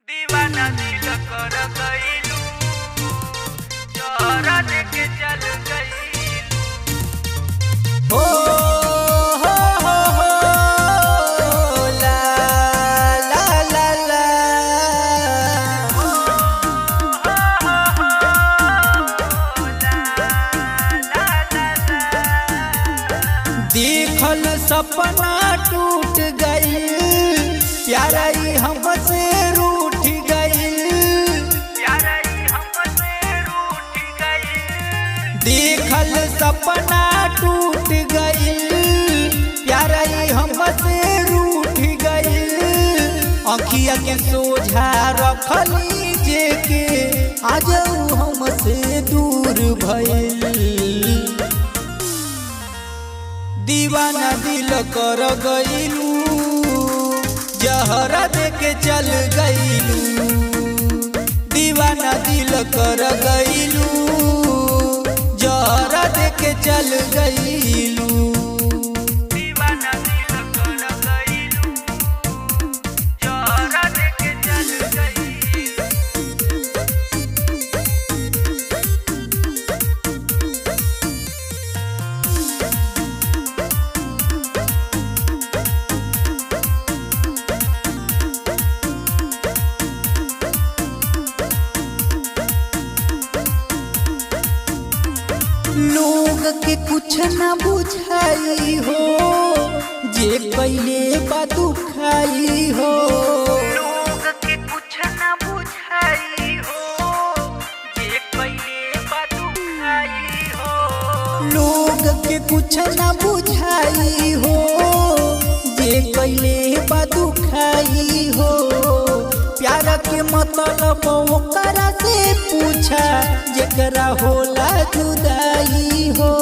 दीवाना दिल कर गइलू, तोहरा देके चल गइलू। हो ला ला ला ला देखल सपना टूट गइल, प्यारा ही हमसे रूठ गइल, प्यारा ही हमसे रूठ गइल। देखल सपना टूट गइल, प्यारा ही हमसे रूठ गइल। अखिया के सोझा रखली जे के आज हमसे दूर भइल। दीवाना दिल कर गइलू, जहरा देके चल गइलू। दीवाना दिल कर गइलू, जहरा देके चल गइलू। दीवाना दिल कर गइलू, तोहरा देके चल गइलू। लोग के कुछ ना बुझाई हो, जे कैले बा दुखाई हो। लोग के कुछ ना बुझाई हो, जे पहिले बदुखाई हो। लोग के कुछ ना बुझाई हो, जे कैले बा दुखाई हो। प्यार के मतलब ओकरा से पूछा, जेकरा होला जुदाई हो।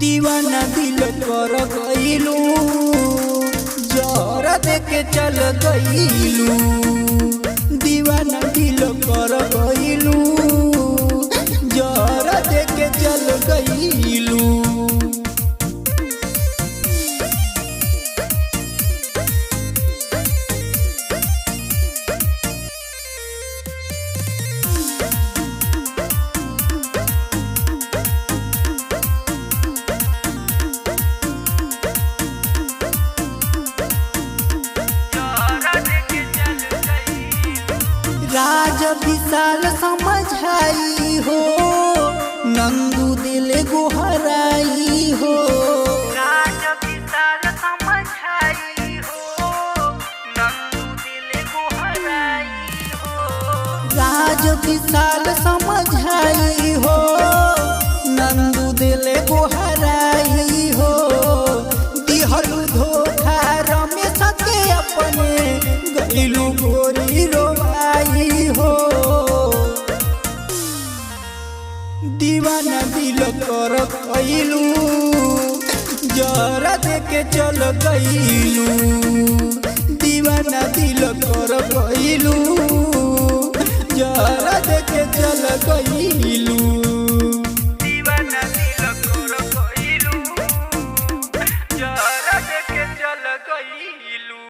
दीवाना दिल कर गइलू, जहरा देके चल गइलू। दीवाना दिल कर गइलू, जहरा देके चल गइलू। तोहरा देके चल गइलू। राज विशाल समझाई हो, नंदू दिल गोहराई हो। राज विशाल समझाई हो, नंदू दिल गोहराई हो। राज विशाल समझाई हो, नंदू दिल गोहराई हो। दिहलू धोखा रमेश के अपने, गइलू गोरी रोवाई हो। दीवाना दिल कर गइलू, जहरा देके चल गइलू। दीवाना दिल कर गइलू, जहरा देके चल गइलू।